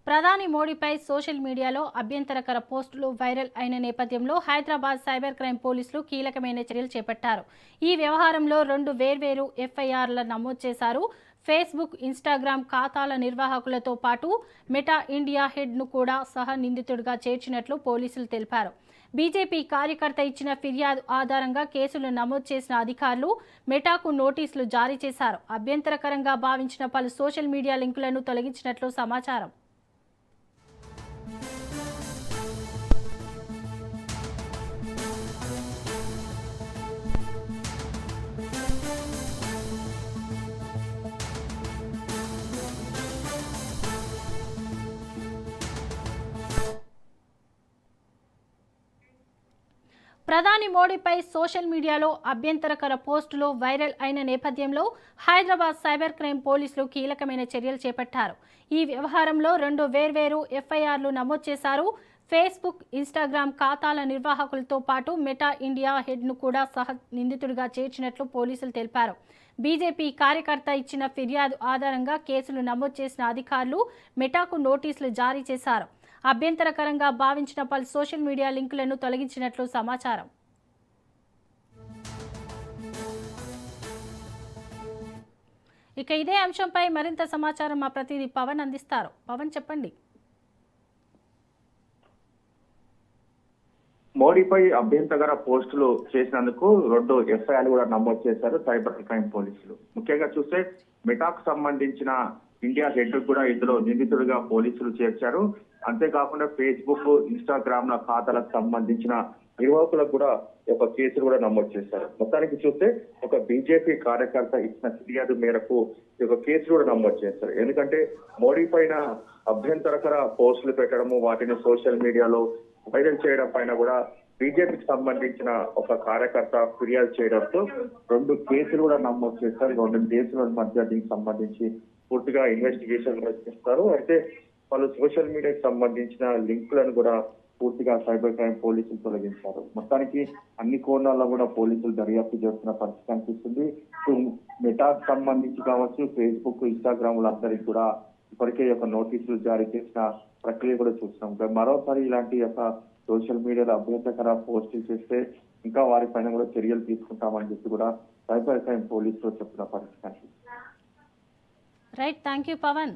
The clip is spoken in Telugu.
ప్రధాని మోడీపై సోషల్ మీడియాలో అభ్యంతరకర పోస్టులు వైరల్ అయిన నేపథ్యంలో హైదరాబాద్ సైబర్ క్రైమ్ పోలీసులు కీలకమైన చర్యలు చేపట్టారు. ఈ వ్యవహారంలో 2 వేర్వేరు ఎఫ్ఐఆర్ల నమోదు చేశారు. ఫేస్బుక్, ఇన్స్టాగ్రామ్ ఖాతాల నిర్వాహకులతో పాటు మెటా ఇండియా హెడ్ను కూడా సహ నిందితుడిగా చేర్చినట్లు పోలీసులు తెలిపారు. బీజేపీ కార్యకర్త ఇచ్చిన ఫిర్యాదు ఆధారంగా కేసులు నమోదు చేసిన అధికారులు మెటాకు నోటీసులు జారీ చేశారు. అభ్యంతరకరంగా భావించిన పలు సోషల్ మీడియా లింకులను తొలగించినట్లు సమాచారం. ప్రధాని మోడీపై సోషల్ మీడియాలో అభ్యంతరకర పోస్టులు వైరల్ అయిన నేపథ్యంలో హైదరాబాద్ సైబర్ క్రైమ్ పోలీసులు కీలకమైన చర్యలు చేపట్టారు. ఈ వ్యవహారంలో 2 వేర్వేరు ఎఫ్ఐఆర్లు నమోదు చేశారు. ఫేస్బుక్, ఇన్స్టాగ్రామ్ ఖాతాల నిర్వాహకులతో పాటు మెటా ఇండియా హెడ్ను కూడా సహ నిందితుడిగా చేర్చినట్లు పోలీసులు తెలిపారు. బీజేపీ కార్యకర్త ఇచ్చిన ఫిర్యాదు ఆధారంగా కేసులు నమోదు చేసిన అధికారులు మెటాకు నోటీసులు జారీ చేశారు. అభ్యంతరకరంగా భావించిన పలు సోషల్ మీడియా లింకులను తొలగించినట్లు సమాచారం. ఇక ఇదే అంశంపై మరింత సమాచారం మా ప్రతినిధి పవన్ అందిస్తారు. పవన్, చెప్పండి. మోడీపై అభ్యంతరకర పోస్టులు చేసినందుకు 2 ఎఫ్ఐఆర్లు కూడా నమోదు చేశారు సైబర్ క్రైమ్ పోలీసులు. ముఖ్యంగా చూస్తే మెటాకు సంబంధించిన ఇండియా హెడ్ కూడా ఇందులో నిందితుడిగా పోలీసులు చేర్చారు. అంతేకాకుండా ఫేస్బుక్, ఇన్స్టాగ్రామ్ ఖాతాలకు సంబంధించిన నిర్వాహకులకు కూడా ఒక కేసులు కూడా నమోదు చేశారు. మొత్తానికి చూస్తే ఒక బీజేపీ కార్యకర్త ఇచ్చిన ఫిర్యాదు మేరకు ఒక కేసులు కూడా నమోదు చేశారు. ఎందుకంటే మోడీ పైన అభ్యంతరకర పోస్టులు పెట్టడము, వాటిని సోషల్ మీడియాలో వైరల్ చేయడం పైన కూడా బీజేపీకి సంబంధించిన ఒక కార్యకర్త ఫిర్యాదు చేయడంతో 2 కేసులు కూడా నమోదు చేస్తారు. 2 కేసుల మధ్య దీనికి సంబంధించి పూర్తిగా ఇన్వెస్టిగేషన్ చేస్తారు. అయితే పలు సోషల్ మీడియాకి సంబంధించిన లింకులను కూడా పూర్తిగా సైబర్ క్రైమ్ పోలీసులు తొలగించారు. మొత్తానికి అన్ని కోణాల్లో కూడా పోలీసులు దర్యాప్తు చేస్తున్న పరిస్థితి కనిపిస్తుంది. మెటాకు సంబంధించి కావచ్చు, ఫేస్బుక్, ఇన్స్టాగ్రామ్ అందరికి కూడా ఇప్పటికే ఒక నోటీసులు జారీ చేసిన ప్రక్రియ కూడా చూస్తున్నాం. మరోసారి ఇలాంటి సోషల్ మీడియాలో అభ్యంతరకర పోస్టులు చేస్తే ఇంకా వారిపైన కూడా చర్యలు తీసుకుంటామని చెప్పి కూడా సైబర్ క్రైమ్ పోలీసులు చెప్తున్న పరిస్థితి కనిపిస్తుంది. Right, thank you Pawan.